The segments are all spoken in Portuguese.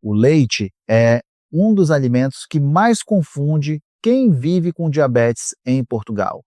O leite é um dos alimentos que mais confunde quem vive com diabetes em Portugal.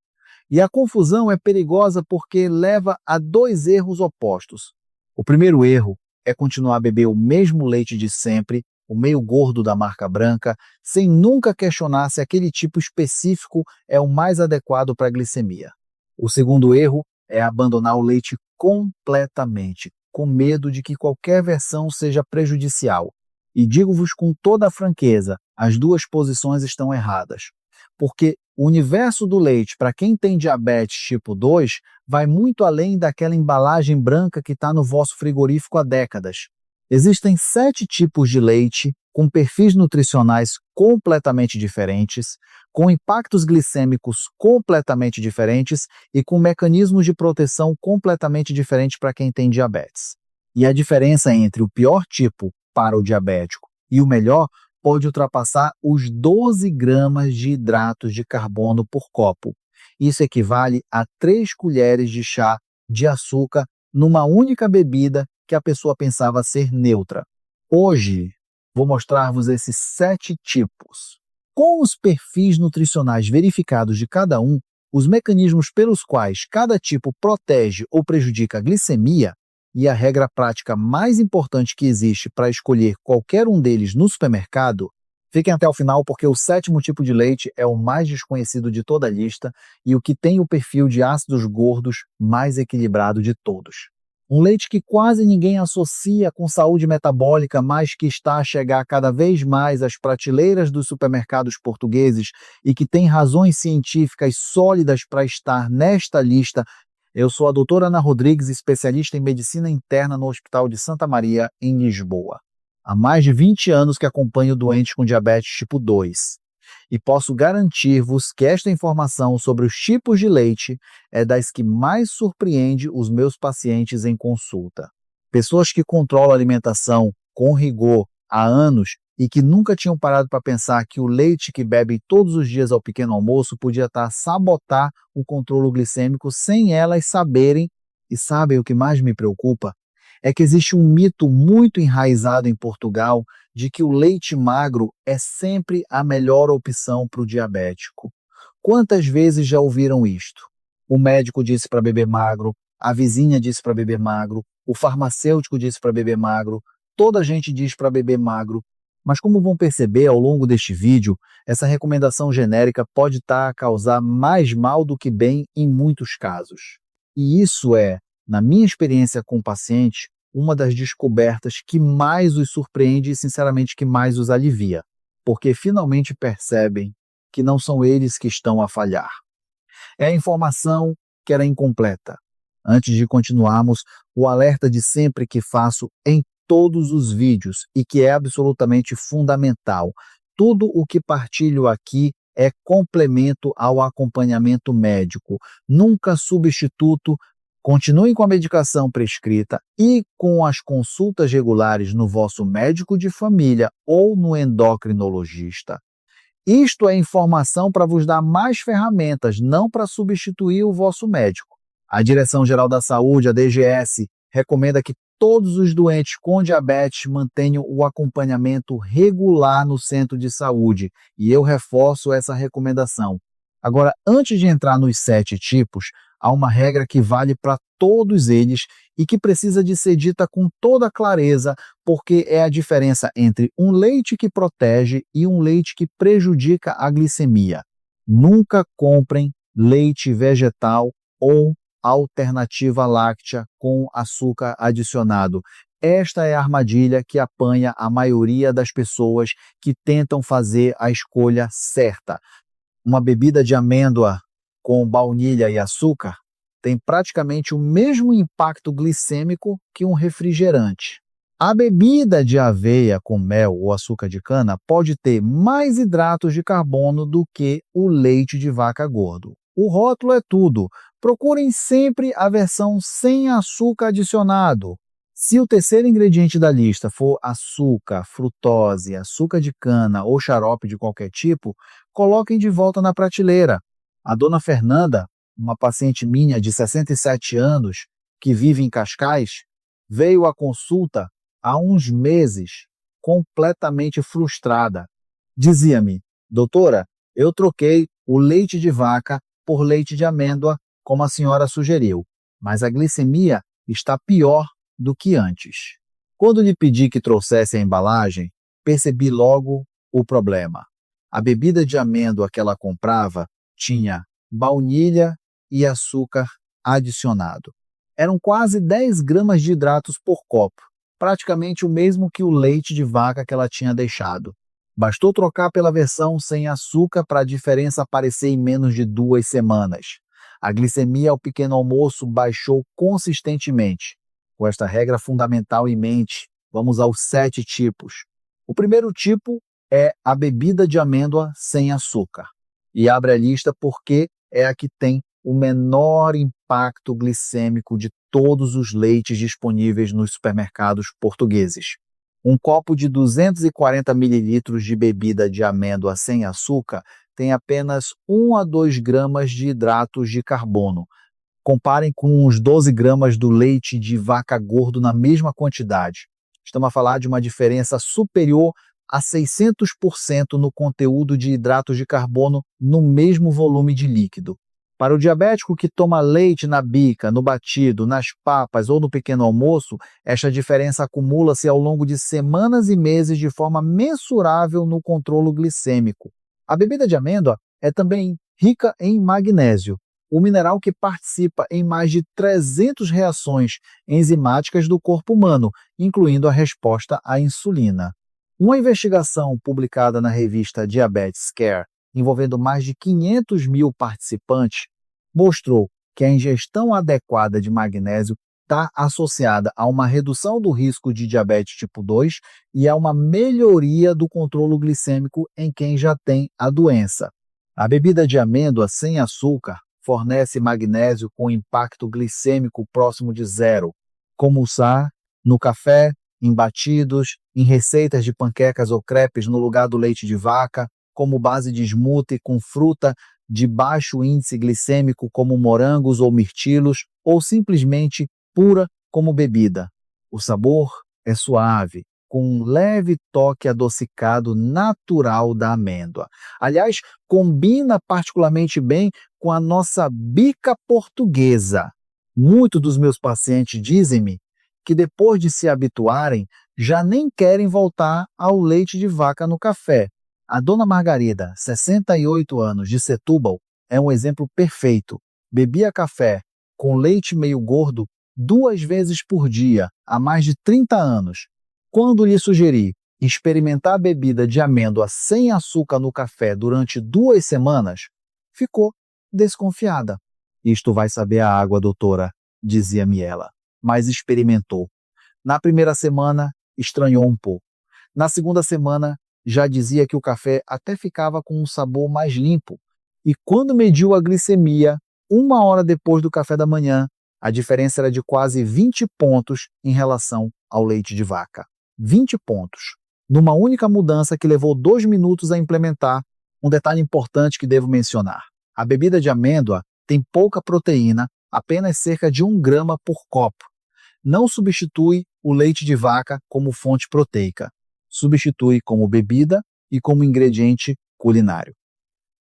E a confusão é perigosa porque leva a dois erros opostos. O primeiro erro é continuar a beber o mesmo leite de sempre, o meio gordo da marca branca, sem nunca questionar se aquele tipo específico é o mais adequado para a glicemia. O segundo erro é abandonar o leite completamente, com medo de que qualquer versão seja prejudicial. E digo-vos com toda a franqueza, as duas posições estão erradas. Porque o universo do leite, para quem tem diabetes tipo 2, vai muito além daquela embalagem branca que está no vosso frigorífico há décadas. Existem 7 tipos de leite, com perfis nutricionais completamente diferentes, com impactos glicêmicos completamente diferentes e com mecanismos de proteção completamente diferentes para quem tem diabetes. E a diferença entre o pior tipo para o diabético e o melhor pode ultrapassar os 12 gramas de hidratos de carbono por copo. Isso equivale a 3 colheres de chá de açúcar numa única bebida que a pessoa pensava ser neutra. Hoje, vou mostrar-vos esses 7 tipos. Com os perfis nutricionais verificados de cada um, os mecanismos pelos quais cada tipo protege ou prejudica a glicemia e a regra prática mais importante que existe para escolher qualquer um deles no supermercado, fiquem até o final porque o 7º tipo de leite é o mais desconhecido de toda a lista e o que tem o perfil de ácidos gordos mais equilibrado de todos. Um leite que quase ninguém associa com saúde metabólica, mas que está a chegar cada vez mais às prateleiras dos supermercados portugueses e que tem razões científicas sólidas para estar nesta lista. Eu sou a doutora Ana Rodrigues, especialista em medicina interna no Hospital de Santa Maria, em Lisboa. Há mais de 20 anos que acompanho doentes com diabetes tipo 2. E posso garantir-vos que esta informação sobre os tipos de leite é das que mais surpreende os meus pacientes em consulta. Pessoas que controlam a alimentação com rigor há anos e que nunca tinham parado para pensar que o leite que bebem todos os dias ao pequeno almoço podia estar a sabotar o controle glicêmico sem elas saberem. E sabem o que mais me preocupa? É que existe um mito muito enraizado em Portugal de que o leite magro é sempre a melhor opção para o diabético. Quantas vezes já ouviram isto? O médico disse para beber magro, a vizinha disse para beber magro, o farmacêutico disse para beber magro, toda a gente diz para beber magro. Mas como vão perceber ao longo deste vídeo, essa recomendação genérica pode estar a causar mais mal do que bem em muitos casos. E isso é, na minha experiência com pacientes, uma das descobertas que mais os surpreende e, sinceramente, que mais os alivia, porque finalmente percebem que não são eles que estão a falhar. É a informação que era incompleta. Antes de continuarmos, o alerta de sempre que faço em todos os vídeos e que é absolutamente fundamental. Tudo o que partilho aqui é complemento ao acompanhamento médico, nunca substituto. Continuem com a medicação prescrita e com as consultas regulares no vosso médico de família ou no endocrinologista. Isto é informação para vos dar mais ferramentas, não para substituir o vosso médico. A Direção-Geral da Saúde, a DGS, recomenda que todos os doentes com diabetes mantenham o acompanhamento regular no centro de saúde, e eu reforço essa recomendação. Agora, antes de entrar nos 7 tipos, há uma regra que vale para todos eles e que precisa de ser dita com toda clareza, porque é a diferença entre um leite que protege e um leite que prejudica a glicemia. Nunca comprem leite vegetal ou alternativa láctea com açúcar adicionado. Esta é a armadilha que apanha a maioria das pessoas que tentam fazer a escolha certa. Uma bebida de amêndoa com baunilha e açúcar tem praticamente o mesmo impacto glicêmico que um refrigerante. A bebida de aveia com mel ou açúcar de cana pode ter mais hidratos de carbono do que o leite de vaca gordo. O rótulo é tudo. Procurem sempre a versão sem açúcar adicionado. Se o terceiro ingrediente da lista for açúcar, frutose, açúcar de cana ou xarope de qualquer tipo, coloquem de volta na prateleira. A dona Fernanda, uma paciente minha de 67 anos, que vive em Cascais, veio à consulta há uns meses completamente frustrada. Dizia-me: doutora, eu troquei o leite de vaca por leite de amêndoa, como a senhora sugeriu, mas a glicemia está pior do que antes. Quando lhe pedi que trouxesse a embalagem, percebi logo o problema. A bebida de amêndoa que ela comprava tinha baunilha e açúcar adicionado. Eram quase 10 gramas de hidratos por copo, praticamente o mesmo que o leite de vaca que ela tinha deixado. Bastou trocar pela versão sem açúcar para a diferença aparecer em menos de 2 semanas. A glicemia ao pequeno almoço baixou consistentemente. Com esta regra fundamental em mente, vamos aos 7 tipos. O primeiro tipo é a bebida de amêndoa sem açúcar. E abre a lista porque é a que tem o menor impacto glicêmico de todos os leites disponíveis nos supermercados portugueses. Um copo de 240 ml de bebida de amêndoa sem açúcar tem apenas 1 a 2 gramas de hidratos de carbono. Comparem com os 12 gramas do leite de vaca gordo na mesma quantidade. Estamos a falar de uma diferença superior a 600% no conteúdo de hidratos de carbono no mesmo volume de líquido. Para o diabético que toma leite na bica, no batido, nas papas ou no pequeno almoço, esta diferença acumula-se ao longo de semanas e meses de forma mensurável no controle glicêmico. A bebida de amêndoa é também rica em magnésio, o mineral que participa em mais de 300 reações enzimáticas do corpo humano, incluindo a resposta à insulina. Uma investigação publicada na revista Diabetes Care, envolvendo mais de 500 mil participantes, mostrou que a ingestão adequada de magnésio está associada a uma redução do risco de diabetes tipo 2 e a uma melhoria do controle glicêmico em quem já tem a doença. A bebida de amêndoa sem açúcar fornece magnésio com impacto glicêmico próximo de zero, como usar no café, em batidos, em receitas de panquecas ou crepes no lugar do leite de vaca, como base de smoothie com fruta de baixo índice glicêmico como morangos ou mirtilos, ou simplesmente pura como bebida. O sabor é suave, com um leve toque adocicado natural da amêndoa. Aliás, combina particularmente bem com a nossa bica portuguesa. Muitos dos meus pacientes dizem-me que depois de se habituarem, já nem querem voltar ao leite de vaca no café. A dona Margarida, 68 anos, de Setúbal, é um exemplo perfeito. Bebia café com leite meio gordo 2 vezes por dia, há mais de 30 anos. Quando lhe sugeri experimentar a bebida de amêndoa sem açúcar no café durante 2 semanas, ficou desconfiada. Isto vai saber a água, doutora, dizia-me ela, mas experimentou. Na primeira semana, estranhou um pouco. Na segunda semana, já dizia que o café até ficava com um sabor mais limpo. E quando mediu a glicemia, 1 hora depois do café da manhã, a diferença era de quase 20 pontos em relação ao leite de vaca. 20 pontos. Numa única mudança que levou 2 minutos a implementar. Um detalhe importante que devo mencionar. A bebida de amêndoa tem pouca proteína, apenas cerca de 1 grama por copo. Não substitui o leite de vaca como fonte proteica. Substitui como bebida e como ingrediente culinário.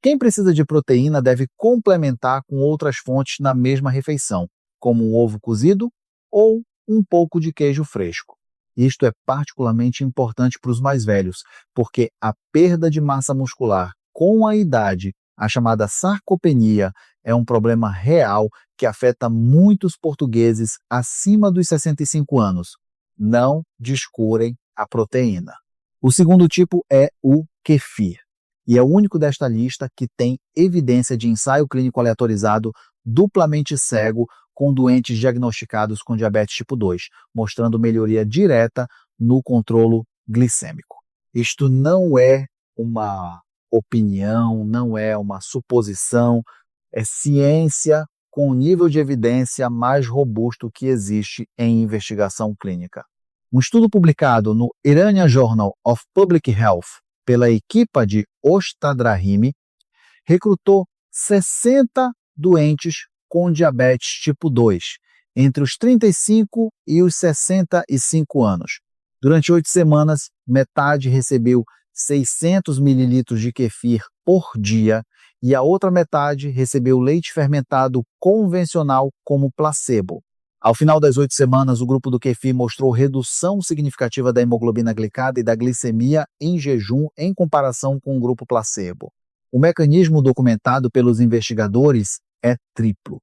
Quem precisa de proteína deve complementar com outras fontes na mesma refeição, como um ovo cozido ou um pouco de queijo fresco. Isto é particularmente importante para os mais velhos, porque a perda de massa muscular com a idade, a chamada sarcopenia, é um problema real que afeta muitos portugueses acima dos 65 anos. Não descurem a proteína. O segundo tipo é o kefir, e é o único desta lista que tem evidência de ensaio clínico aleatorizado duplamente cego com doentes diagnosticados com diabetes tipo 2, mostrando melhoria direta no controle glicêmico. Isto não é uma opinião, não é uma suposição, é ciência com o nível de evidência mais robusto que existe em investigação clínica. Um estudo publicado no Iranian Journal of Public Health pela equipa de Ostadrahimi recrutou 60 doentes com diabetes tipo 2, entre os 35 e os 65 anos. Durante 8 semanas, metade recebeu 600 mililitros de kefir por dia e a outra metade recebeu leite fermentado convencional como placebo. Ao final das 8 semanas, o grupo do kefir mostrou redução significativa da hemoglobina glicada e da glicemia em jejum em comparação com o grupo placebo. O mecanismo documentado pelos investigadores é triplo.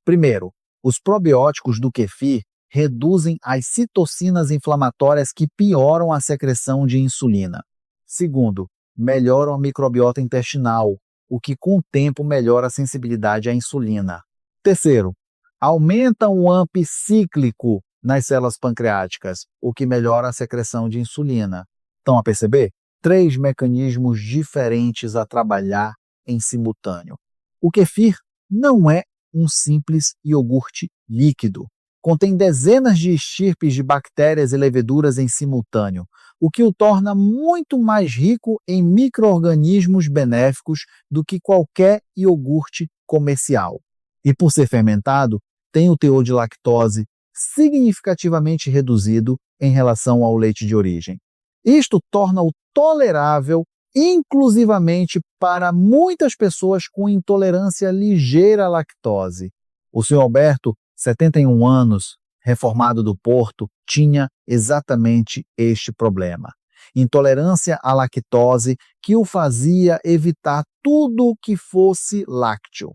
Primeiro, os probióticos do kefir reduzem as citocinas inflamatórias que pioram a secreção de insulina. Segundo, melhoram a microbiota intestinal, o que com o tempo melhora a sensibilidade à insulina. Terceiro, aumentam o AMP cíclico nas células pancreáticas, o que melhora a secreção de insulina. Estão a perceber? 3 mecanismos diferentes a trabalhar em simultâneo. O kefir não é um simples iogurte líquido. Contém dezenas de estirpes de bactérias e leveduras em simultâneo, o que o torna muito mais rico em micro-organismos benéficos do que qualquer iogurte comercial. E por ser fermentado, tem o teor de lactose significativamente reduzido em relação ao leite de origem. Isto torna-o tolerável inclusivamente para muitas pessoas com intolerância ligeira à lactose. O Sr. Alberto, 71 anos, reformado do Porto, tinha exatamente este problema. Intolerância à lactose que o fazia evitar tudo o que fosse lácteo.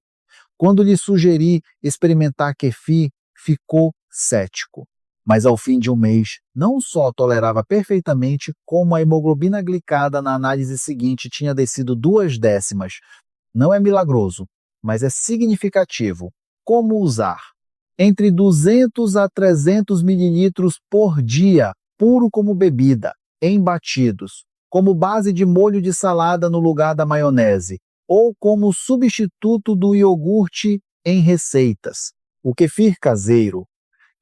Quando lhe sugeri experimentar kefir, ficou cético. Mas ao fim de um mês, não só tolerava perfeitamente, como a hemoglobina glicada na análise seguinte tinha descido 2 décimas. Não é milagroso, mas é significativo. Como usar? Entre 200 a 300 mililitros por dia, puro como bebida, em batidos, como base de molho de salada no lugar da maionese, ou como substituto do iogurte em receitas. O kefir caseiro,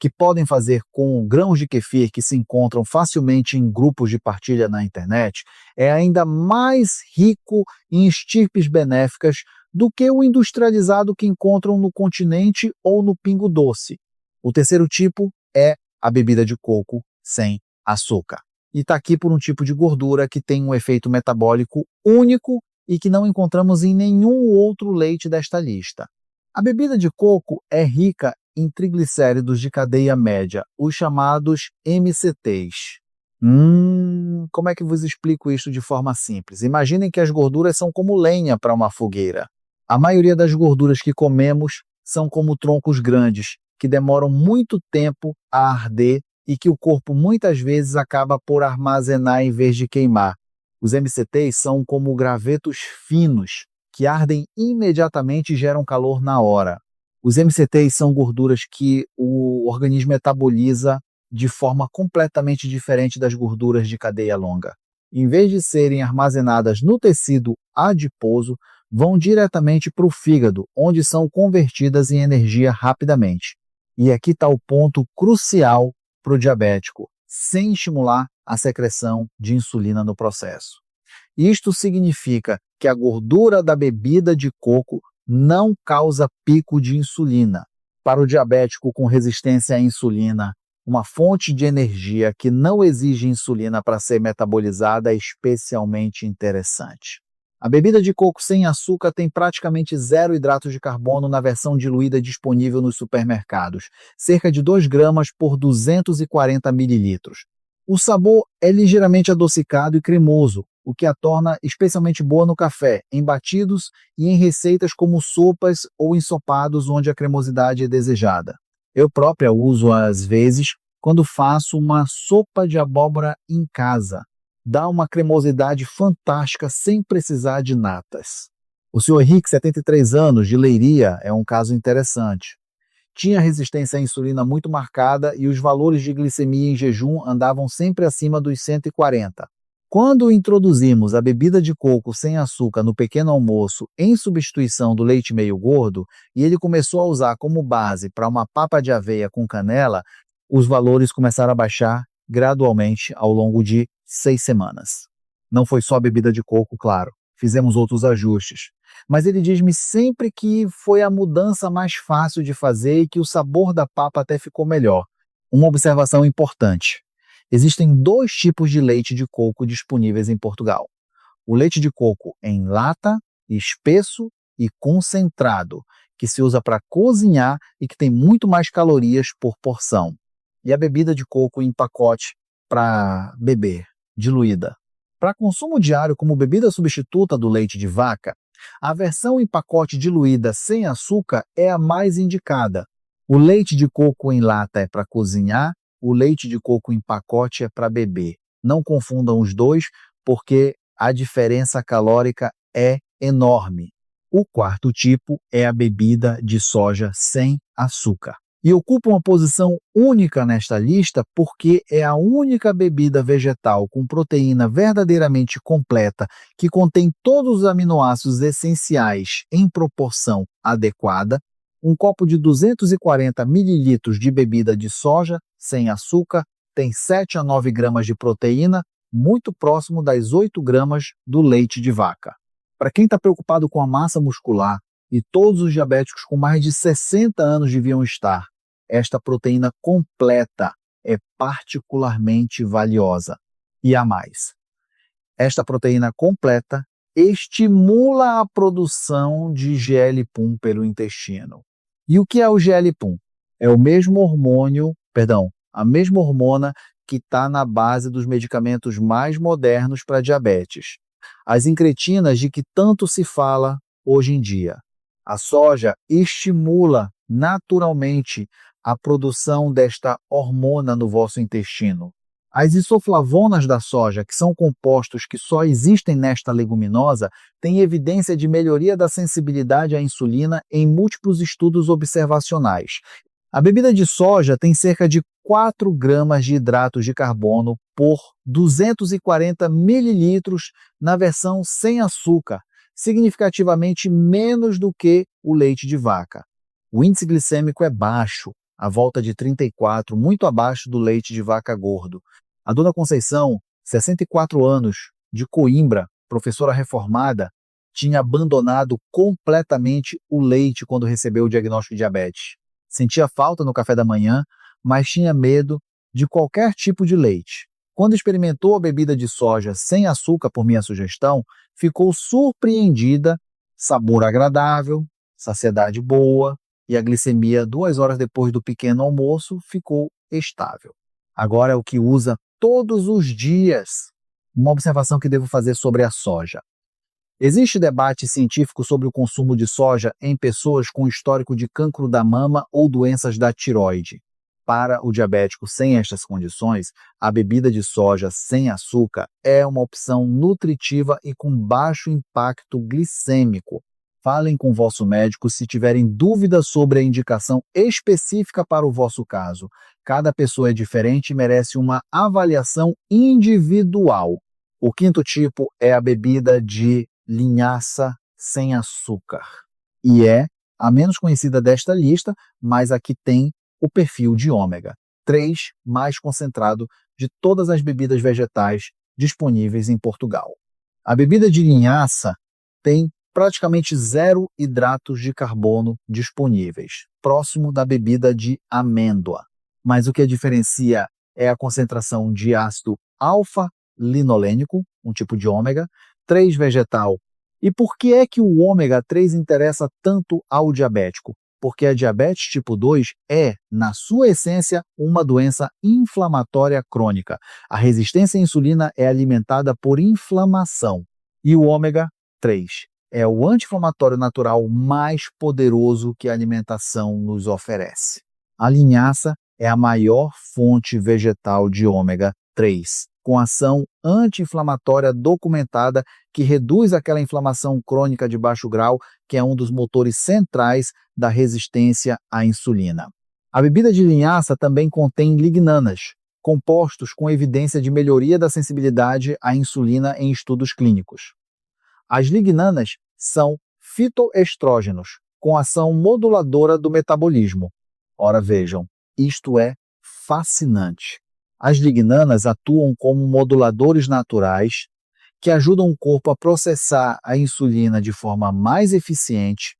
que podem fazer com grãos de kefir que se encontram facilmente em grupos de partilha na internet, é ainda mais rico em estirpes benéficas do que o industrializado que encontram no continente ou no Pingo Doce. O terceiro tipo é a bebida de coco sem açúcar. E está aqui por um tipo de gordura que tem um efeito metabólico único e que não encontramos em nenhum outro leite desta lista. A bebida de coco é rica em triglicéridos de cadeia média, os chamados MCTs. Como é que vos explico isso de forma simples? Imaginem que as gorduras são como lenha para uma fogueira. A maioria das gorduras que comemos são como troncos grandes, que demoram muito tempo a arder e que o corpo muitas vezes acaba por armazenar em vez de queimar. Os MCTs são como gravetos finos, que ardem imediatamente e geram calor na hora. Os MCTs são gorduras que o organismo metaboliza de forma completamente diferente das gorduras de cadeia longa. Em vez de serem armazenadas no tecido adiposo, vão diretamente para o fígado, onde são convertidas em energia rapidamente. E aqui está o ponto crucial para o diabético, sem estimular a secreção de insulina no processo. Isto significa que a gordura da bebida de coco não causa pico de insulina. Para o diabético com resistência à insulina, uma fonte de energia que não exige insulina para ser metabolizada é especialmente interessante. A bebida de coco sem açúcar tem praticamente 0 hidratos de carbono na versão diluída disponível nos supermercados, cerca de 2 gramas por 240 mililitros. O sabor é ligeiramente adocicado e cremoso, o que a torna especialmente boa no café, em batidos e em receitas como sopas ou ensopados onde a cremosidade é desejada. Eu própria uso às vezes quando faço uma sopa de abóbora em casa. Dá uma cremosidade fantástica sem precisar de natas. O Sr. Henrique, 73 anos, de Leiria, é um caso interessante. Tinha resistência à insulina muito marcada e os valores de glicemia em jejum andavam sempre acima dos 140. Quando introduzimos a bebida de coco sem açúcar no pequeno almoço em substituição do leite meio gordo e ele começou a usar como base para uma papa de aveia com canela, os valores começaram a baixar gradualmente ao longo de 6 semanas. Não foi só a bebida de coco, claro. Fizemos outros ajustes. Mas ele diz-me sempre que foi a mudança mais fácil de fazer e que o sabor da papa até ficou melhor. Uma observação importante. Existem dois tipos de leite de coco disponíveis em Portugal. O leite de coco em lata, espesso e concentrado, que se usa para cozinhar e que tem muito mais calorias por porção. E a bebida de coco em pacote para beber, diluída. Para consumo diário como bebida substituta do leite de vaca, a versão em pacote diluída sem açúcar é a mais indicada. O leite de coco em lata é para cozinhar, o leite de coco em pacote é para beber. Não confundam os dois, porque a diferença calórica é enorme. O quarto tipo é a bebida de soja sem açúcar. E ocupa uma posição única nesta lista porque é a única bebida vegetal com proteína verdadeiramente completa que contém todos os aminoácidos essenciais em proporção adequada. Um copo de 240 mililitros de bebida de soja sem açúcar tem 7 a 9 gramas de proteína, muito próximo das 8 gramas do leite de vaca. Para quem está preocupado com a massa muscular, e todos os diabéticos com mais de 60 anos deviam estar, esta proteína completa é particularmente valiosa. E há mais. Esta proteína completa estimula a produção de GLP-1 pelo intestino. E o que é o GLP-1? É o mesmo a mesma hormona que está na base dos medicamentos mais modernos para diabetes. As incretinas de que tanto se fala hoje em dia. A soja estimula naturalmente a produção desta hormona no vosso intestino. As isoflavonas da soja, que são compostos que só existem nesta leguminosa, têm evidência de melhoria da sensibilidade à insulina em múltiplos estudos observacionais. A bebida de soja tem cerca de 4 gramas de hidratos de carbono por 240 mililitros na versão sem açúcar, significativamente menos do que o leite de vaca. O índice glicêmico é baixo, à volta de 34, muito abaixo do leite de vaca gordo. A dona Conceição, 64 anos, de Coimbra, professora reformada, tinha abandonado completamente o leite quando recebeu o diagnóstico de diabetes. Sentia falta no café da manhã, mas tinha medo de qualquer tipo de leite. Quando experimentou a bebida de soja sem açúcar por minha sugestão, ficou surpreendida, sabor agradável, saciedade boa e a glicemia 2 horas depois do pequeno almoço ficou estável. Agora é o que usa todos os dias. Uma observação que devo fazer sobre a soja. Existe debate científico sobre o consumo de soja em pessoas com histórico de cancro da mama ou doenças da tireoide. Para o diabético sem estas condições, a bebida de soja sem açúcar é uma opção nutritiva e com baixo impacto glicêmico. Falem com o vosso médico se tiverem dúvidas sobre a indicação específica para o vosso caso. Cada pessoa é diferente e merece uma avaliação individual. O quinto tipo é a bebida de linhaça sem açúcar. E é a menos conhecida desta lista, mas a que tem o perfil de ômega 3 mais concentrado de todas as bebidas vegetais disponíveis em Portugal. A bebida de linhaça tem praticamente 0 hidratos de carbono disponíveis, próximo da bebida de amêndoa. Mas o que a diferencia é a concentração de ácido alfa-linolênico, um tipo de ômega 3 vegetal. E por que é que o ômega 3 interessa tanto ao diabético? Porque a diabetes tipo 2 é, na sua essência, uma doença inflamatória crônica. A resistência à insulina é alimentada por inflamação. E o ômega 3 é o anti-inflamatório natural mais poderoso que a alimentação nos oferece. A linhaça é a maior fonte vegetal de ômega 3, com ação anti-inflamatória documentada que reduz aquela inflamação crônica de baixo grau, que é um dos motores centrais da resistência à insulina. A bebida de linhaça também contém lignanas, compostos com evidência de melhoria da sensibilidade à insulina em estudos clínicos. As lignanas são fitoestrógenos, com ação moduladora do metabolismo. Ora vejam, isto é fascinante. As lignanas atuam como moduladores naturais que ajudam o corpo a processar a insulina de forma mais eficiente.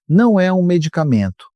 Não é um medicamento,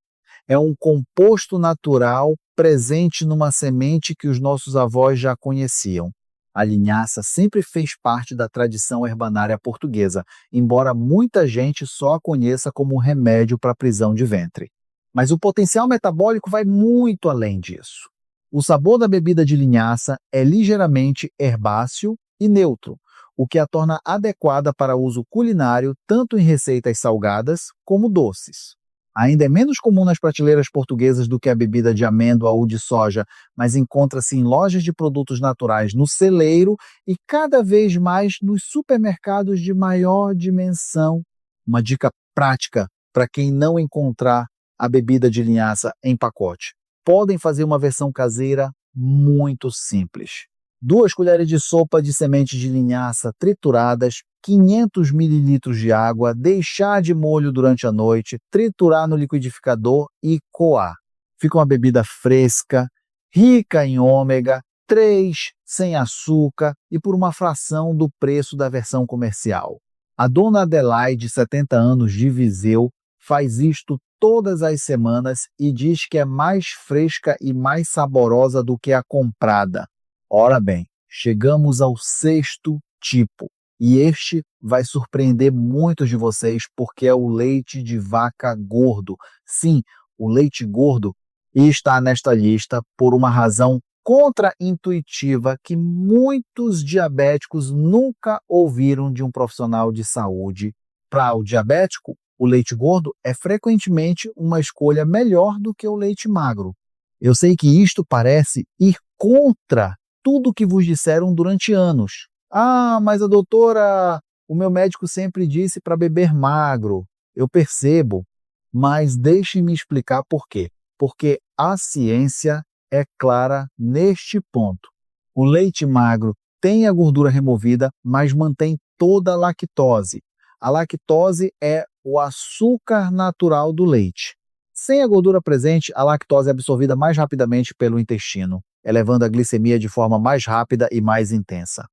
É um composto natural presente numa semente que os nossos avós já conheciam. A linhaça sempre fez parte da tradição herbanária portuguesa, embora muita gente só a conheça como um remédio para a prisão de ventre. Mas o potencial metabólico vai muito além disso. O sabor da bebida de linhaça é ligeiramente herbáceo e neutro, o que a torna adequada para uso culinário tanto em receitas salgadas como doces. Ainda é menos comum nas prateleiras portuguesas do que a bebida de amêndoa ou de soja, mas encontra-se em lojas de produtos naturais no celeiro e cada vez mais nos supermercados de maior dimensão. Uma dica prática para quem não encontrar a bebida de linhaça em pacote. Podem fazer uma versão caseira muito simples. 2 colheres de sopa de sementes de linhaça trituradas, 500 ml de água, deixar de molho durante a noite, triturar no liquidificador e coar. Fica uma bebida fresca, rica em ômega 3, sem açúcar e por uma fração do preço da versão comercial. A dona Adelaide, 70 anos, de Viseu, faz isto todas as semanas e diz que é mais fresca e mais saborosa do que a comprada. Ora bem, chegamos ao 6º tipo, e este vai surpreender muitos de vocês porque é o leite de vaca gordo. Sim, o leite gordo está nesta lista por uma razão contraintuitiva que muitos diabéticos nunca ouviram de um profissional de saúde. Para o diabético, o leite gordo é frequentemente uma escolha melhor do que o leite magro. Eu sei que isto parece ir contra tudo o que vos disseram durante anos. Ah, mas a doutora, o meu médico sempre disse para beber magro. Eu percebo, mas deixe-me explicar por quê. Porque a ciência é clara neste ponto. O leite magro tem a gordura removida, mas mantém toda a lactose. A lactose é o açúcar natural do leite. Sem a gordura presente, a lactose é absorvida mais rapidamente pelo intestino, elevando a glicemia de forma mais rápida e mais intensa.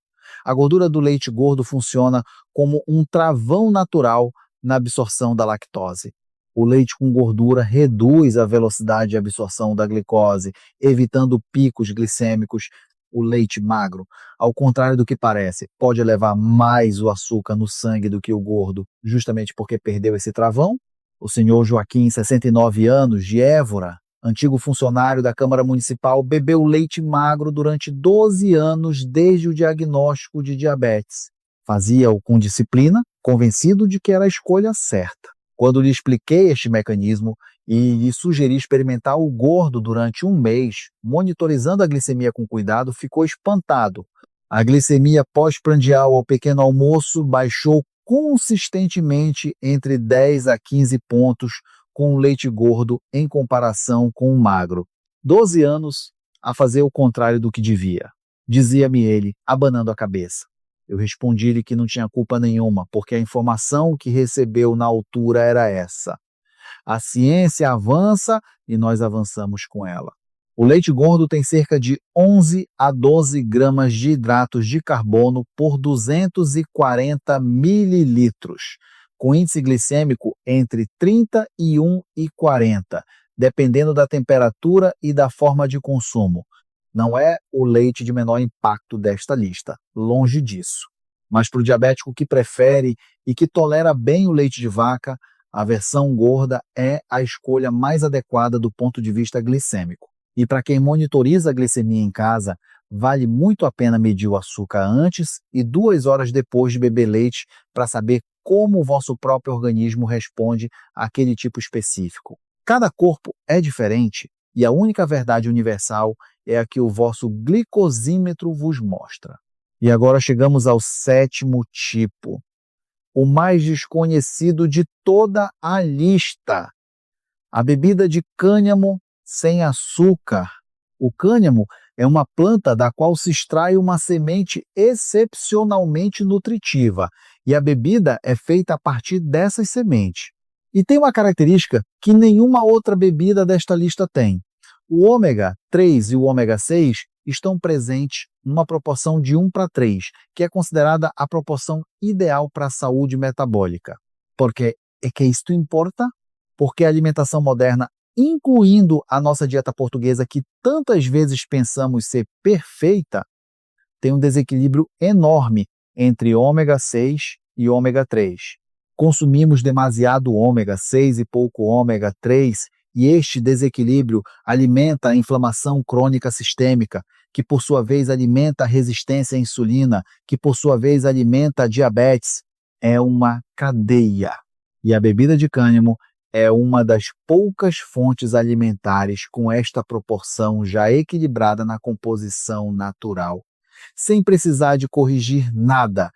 A gordura do leite gordo funciona como um travão natural na absorção da lactose. O leite com gordura reduz a velocidade de absorção da glicose, evitando picos glicêmicos. O leite magro, ao contrário do que parece, pode elevar mais o açúcar no sangue do que o gordo, justamente porque perdeu esse travão. O senhor Joaquim, 69 anos, de Évora, antigo funcionário da Câmara Municipal, bebeu leite magro durante 12 anos desde o diagnóstico de diabetes. Fazia-o com disciplina, convencido de que era a escolha certa. Quando lhe expliquei este mecanismo e lhe sugeri experimentar o gordo durante um mês, monitorizando a glicemia com cuidado, ficou espantado. A glicemia pós-prandial ao pequeno almoço baixou consistentemente entre 10 a 15 pontos com o leite gordo em comparação com o magro. 12 anos a fazer o contrário do que devia, dizia-me ele, abanando a cabeça. Eu respondi-lhe que não tinha culpa nenhuma, porque a informação que recebeu na altura era essa. A ciência avança e nós avançamos com ela. O leite gordo tem cerca de 11 a 12 gramas de hidratos de carbono por 240 mililitros, com índice glicêmico entre 31 e 40, dependendo da temperatura e da forma de consumo. Não é o leite de menor impacto desta lista, longe disso. Mas para o diabético que prefere e que tolera bem o leite de vaca, a versão gorda é a escolha mais adequada do ponto de vista glicêmico. E para quem monitoriza a glicemia em casa, vale muito a pena medir o açúcar antes e 2 horas depois de beber leite para saber como o vosso próprio organismo responde àquele tipo específico. Cada corpo é diferente e a única verdade universal é a que o vosso glicosímetro vos mostra. E agora chegamos ao 7º tipo, o mais desconhecido de toda a lista. A bebida de cânhamo sem açúcar. O cânhamo é uma planta da qual se extrai uma semente excepcionalmente nutritiva, e a bebida é feita a partir dessas sementes. E tem uma característica que nenhuma outra bebida desta lista tem. O ômega 3 e o ômega 6 estão presentes numa proporção de 1:3, que é considerada a proporção ideal para a saúde metabólica. Porque é que isto importa? Porque a alimentação moderna incluindo a nossa dieta portuguesa, que tantas vezes pensamos ser perfeita, tem um desequilíbrio enorme entre ômega 6 e ômega 3. Consumimos demasiado ômega 6 e pouco ômega 3, e este desequilíbrio alimenta a inflamação crônica sistêmica, que por sua vez alimenta a resistência à insulina, que por sua vez alimenta a diabetes. É uma cadeia. E a bebida de cânhamo é uma das poucas fontes alimentares com esta proporção já equilibrada na composição natural, sem precisar de corrigir nada.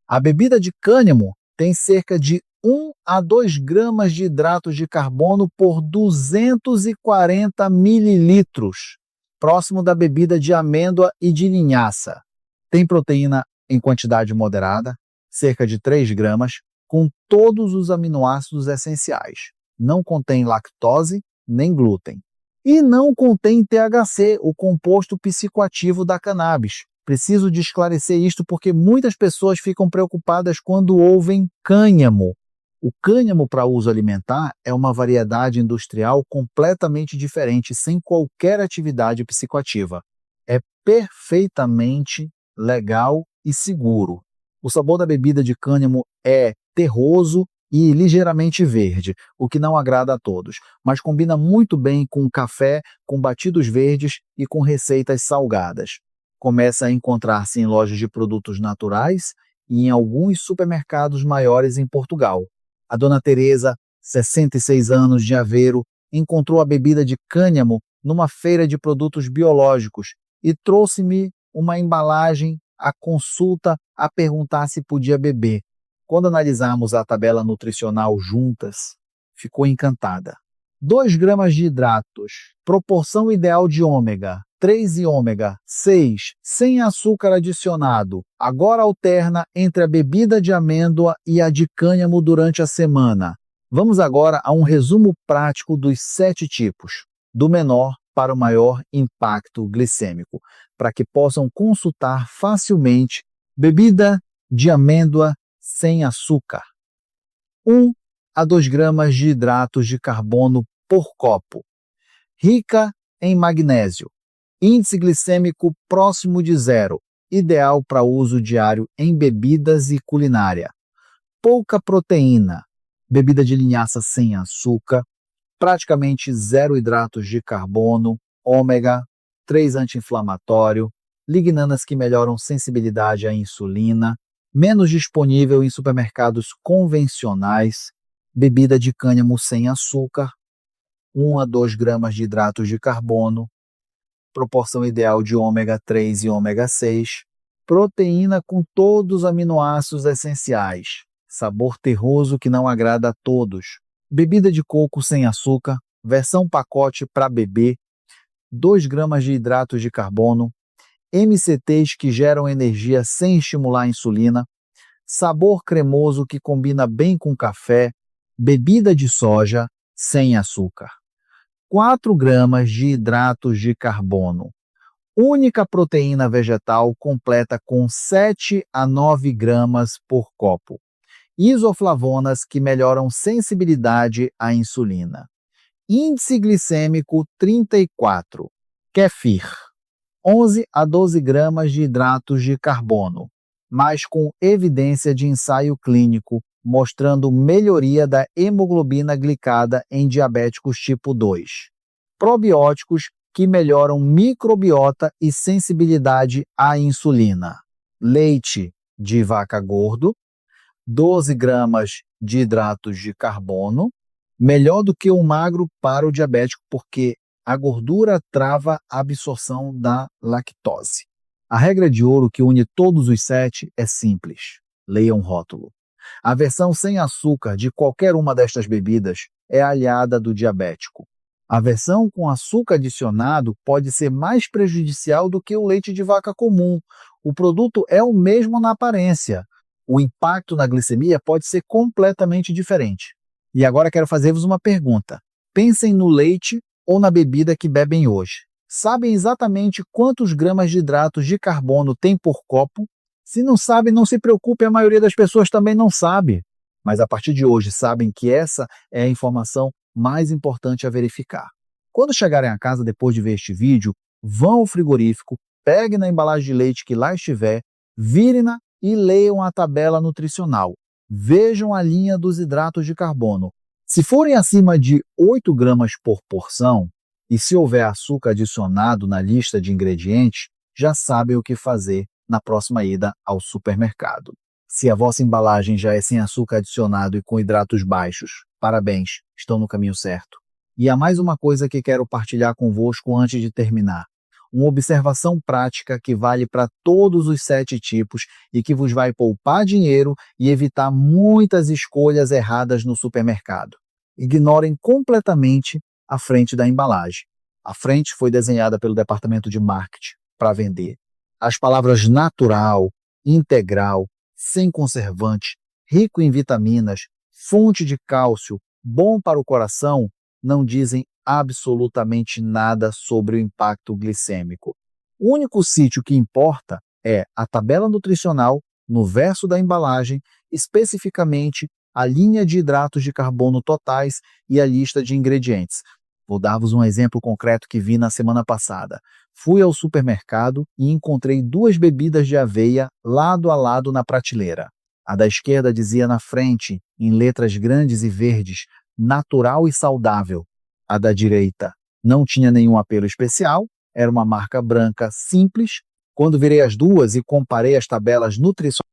A bebida de cânhamo tem cerca de 1 a 2 gramas de hidratos de carbono por 240 mililitros, próximo da bebida de amêndoa e de linhaça. Tem proteína em quantidade moderada, cerca de 3 gramas, com todos os aminoácidos essenciais. Não contém lactose nem glúten. E não contém THC, o composto psicoativo da cannabis. Preciso de esclarecer isto porque muitas pessoas ficam preocupadas quando ouvem cânhamo. O cânhamo para uso alimentar é uma variedade industrial completamente diferente, sem qualquer atividade psicoativa. É perfeitamente legal e seguro. O sabor da bebida de cânhamo é terroso e ligeiramente verde, o que não agrada a todos, mas combina muito bem com café, com batidos verdes e com receitas salgadas. Começa a encontrar-se em lojas de produtos naturais e em alguns supermercados maiores em Portugal. A dona Teresa, 66 anos, de Aveiro, encontrou a bebida de cânhamo numa feira de produtos biológicos e trouxe-me uma embalagem à consulta a perguntar se podia beber. Quando analisamos a tabela nutricional juntas, ficou encantada. 2 gramas de hidratos, proporção ideal de ômega 3 e ômega 6, sem açúcar adicionado. Agora alterna entre a bebida de amêndoa e a de cânhamo durante a semana. Vamos agora a um resumo prático dos 7 tipos, do menor para o maior impacto glicêmico, para que possam consultar facilmente bebida de amêndoa sem açúcar. 1 a 2 gramas de hidratos de carbono por copo. Rica em magnésio. Índice glicêmico próximo de 0, ideal para uso diário em bebidas e culinária. Pouca proteína, bebida de linhaça sem açúcar, praticamente 0 hidratos de carbono, ômega 3 anti-inflamatório, lignanas que melhoram sensibilidade à insulina, menos disponível em supermercados convencionais, bebida de cânhamo sem açúcar, 1 a 2 gramas de hidratos de carbono, proporção ideal de ômega 3 e ômega 6, proteína com todos os aminoácidos essenciais, sabor terroso que não agrada a todos, bebida de coco sem açúcar, versão pacote para bebê, 2 gramas de hidratos de carbono, MCTs que geram energia sem estimular a insulina, sabor cremoso que combina bem com café, bebida de soja sem açúcar. 4 gramas de hidratos de carbono. Única proteína vegetal completa com 7 a 9 gramas por copo. Isoflavonas que melhoram sensibilidade à insulina. Índice glicêmico 34. Kefir. 11 a 12 gramas de hidratos de carbono, mas com evidência de ensaio clínico mostrando melhoria da hemoglobina glicada em diabéticos tipo 2. Probióticos que melhoram microbiota e sensibilidade à insulina. Leite de vaca gordo, 12 gramas de hidratos de carbono, melhor do que o magro para o diabético, porque a gordura trava a absorção da lactose. A regra de ouro que une todos os 7 é simples. Leia um rótulo. A versão sem açúcar de qualquer uma destas bebidas é aliada do diabético. A versão com açúcar adicionado pode ser mais prejudicial do que o leite de vaca comum. O produto é o mesmo na aparência. O impacto na glicemia pode ser completamente diferente. E agora quero fazer-vos uma pergunta. Pensem no leite ou na bebida que bebem hoje. Sabem exatamente quantos gramas de hidratos de carbono tem por copo? Se não sabem, não se preocupe, a maioria das pessoas também não sabe. Mas a partir de hoje sabem que essa é a informação mais importante a verificar. Quando chegarem a casa depois de ver este vídeo, vão ao frigorífico, peguem na embalagem de leite que lá estiver, virem-na e leiam a tabela nutricional. Vejam a linha dos hidratos de carbono. Se forem acima de 8 gramas por porção, e se houver açúcar adicionado na lista de ingredientes, já sabem o que fazer na próxima ida ao supermercado. Se a vossa embalagem já é sem açúcar adicionado e com hidratos baixos, parabéns, estão no caminho certo. E há mais uma coisa que quero partilhar convosco antes de terminar. Uma observação prática que vale para todos os 7 tipos e que vos vai poupar dinheiro e evitar muitas escolhas erradas no supermercado. Ignorem completamente a frente da embalagem. A frente foi desenhada pelo departamento de marketing para vender. As palavras natural, integral, sem conservante, rico em vitaminas, fonte de cálcio, bom para o coração, não dizem absolutamente nada sobre o impacto glicêmico. O único sítio que importa é a tabela nutricional no verso da embalagem, especificamente a linha de hidratos de carbono totais e a lista de ingredientes. Vou dar-vos um exemplo concreto que vi na semana passada. Fui ao supermercado e encontrei 2 bebidas de aveia lado a lado na prateleira. A da esquerda dizia na frente, em letras grandes e verdes, natural e saudável. A da direita não tinha nenhum apelo especial, era uma marca branca simples. Quando virei as duas e comparei as tabelas nutricionais,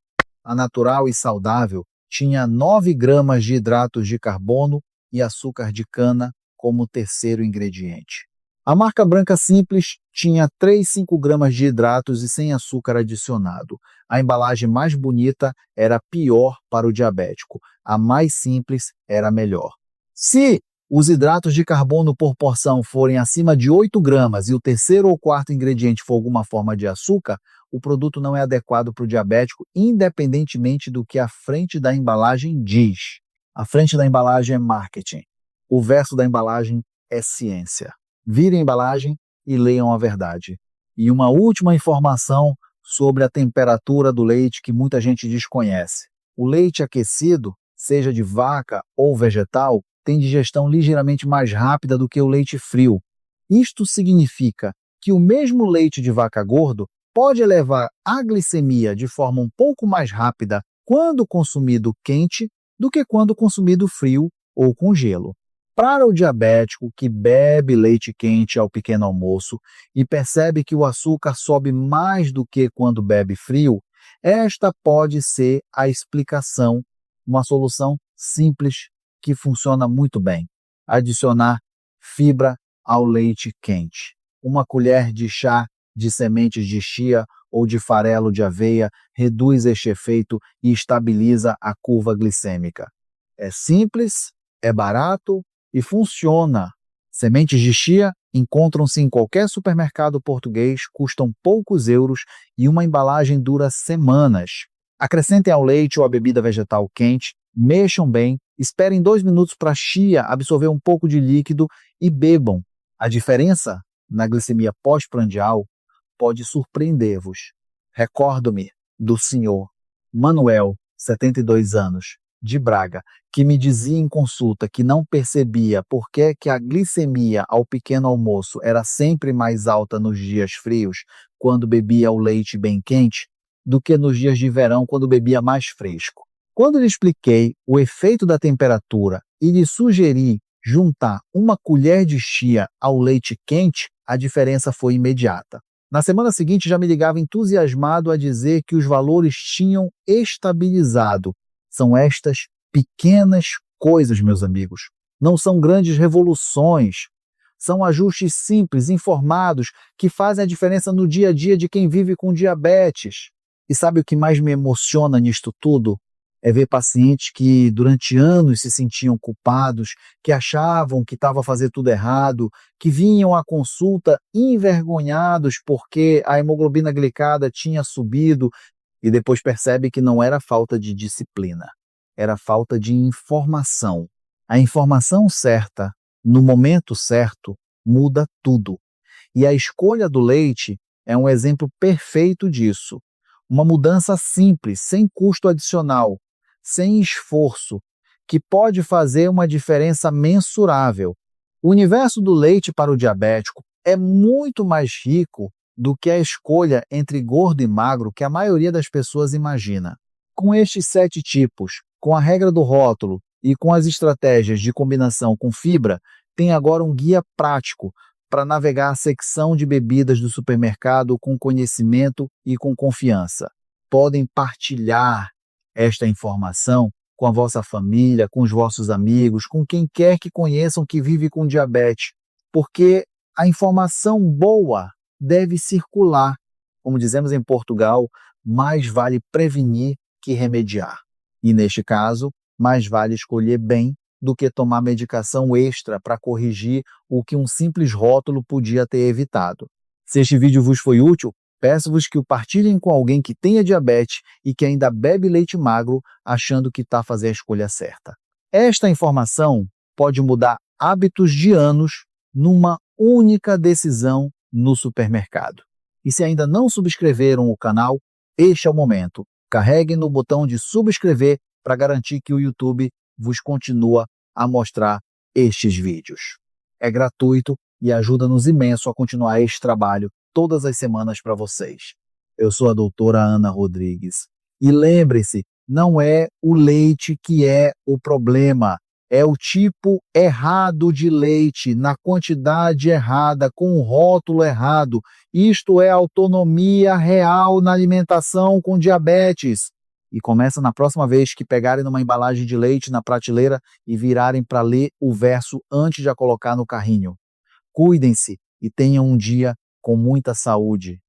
a natural e saudável tinha 9 gramas de hidratos de carbono e açúcar de cana como terceiro ingrediente. A marca branca simples tinha 3,5 gramas de hidratos e sem açúcar adicionado. A embalagem mais bonita era pior para o diabético. A mais simples era melhor. Se os hidratos de carbono por porção forem acima de 8 gramas e o terceiro ou quarto ingrediente for alguma forma de açúcar, o produto não é adequado para o diabético, independentemente do que a frente da embalagem diz. A frente da embalagem é marketing. O verso da embalagem é ciência. Virem a embalagem e leiam a verdade. E uma última informação sobre a temperatura do leite que muita gente desconhece. O leite aquecido, seja de vaca ou vegetal, tem digestão ligeiramente mais rápida do que o leite frio. Isto significa que o mesmo leite de vaca gordo pode elevar a glicemia de forma um pouco mais rápida quando consumido quente do que quando consumido frio ou com gelo. Para o diabético que bebe leite quente ao pequeno almoço e percebe que o açúcar sobe mais do que quando bebe frio, esta pode ser a explicação, uma solução simples que funciona muito bem. Adicionar fibra ao leite quente. Uma colher de chá de sementes de chia ou de farelo de aveia reduz este efeito e estabiliza a curva glicêmica. É simples, é barato e funciona. Sementes de chia encontram-se em qualquer supermercado português, custam poucos euros e uma embalagem dura semanas. Acrescentem ao leite ou à bebida vegetal quente, mexam bem, esperem 2 minutos para a chia absorver um pouco de líquido e bebam. A diferença na glicemia pós-prandial pode surpreender-vos. Recordo-me do senhor Manuel, 72 anos, de Braga, que me dizia em consulta que não percebia por que a glicemia ao pequeno almoço era sempre mais alta nos dias frios, quando bebia o leite bem quente, do que nos dias de verão, quando bebia mais fresco. Quando lhe expliquei o efeito da temperatura e lhe sugeri juntar uma colher de chia ao leite quente, a diferença foi imediata. Na semana seguinte já me ligava entusiasmado a dizer que os valores tinham estabilizado. São estas pequenas coisas, meus amigos. Não são grandes revoluções. São ajustes simples, informados, que fazem a diferença no dia a dia de quem vive com diabetes. E sabe o que mais me emociona nisto tudo? É ver pacientes que durante anos se sentiam culpados, que achavam que estava a fazer tudo errado, que vinham à consulta envergonhados porque a hemoglobina glicada tinha subido e depois percebe que não era falta de disciplina, era falta de informação. A informação certa, no momento certo, muda tudo. E a escolha do leite é um exemplo perfeito disso. Uma mudança simples, sem custo adicional, sem esforço, que pode fazer uma diferença mensurável. O universo do leite para o diabético é muito mais rico do que a escolha entre gordo e magro que a maioria das pessoas imagina. Com estes 7 tipos, com a regra do rótulo e com as estratégias de combinação com fibra, tem agora um guia prático para navegar a secção de bebidas do supermercado com conhecimento e com confiança. Podem partilhar esta informação com a vossa família, com os vossos amigos, com quem quer que conheçam que vive com diabetes, porque a informação boa deve circular. Como dizemos em Portugal, mais vale prevenir que remediar. E neste caso, mais vale escolher bem do que tomar medicação extra para corrigir o que um simples rótulo podia ter evitado. Se este vídeo vos foi útil, peço-vos que o partilhem com alguém que tenha diabetes e que ainda bebe leite magro achando que está fazendo a escolha certa. Esta informação pode mudar hábitos de anos numa única decisão no supermercado. E se ainda não subscreveram o canal, este é o momento. Carreguem no botão de subscrever para garantir que o YouTube vos continua a mostrar estes vídeos. É gratuito e ajuda-nos imenso a continuar este trabalho todas as semanas para vocês. Eu sou a doutora Ana Rodrigues. E lembre-se, não é o leite que é o problema, é o tipo errado de leite, na quantidade errada, com o rótulo errado. Isto é autonomia real na alimentação com diabetes. E começa na próxima vez que pegarem numa embalagem de leite na prateleira e virarem para ler o verso antes de a colocar no carrinho. Cuidem-se e tenham um dia com muita saúde.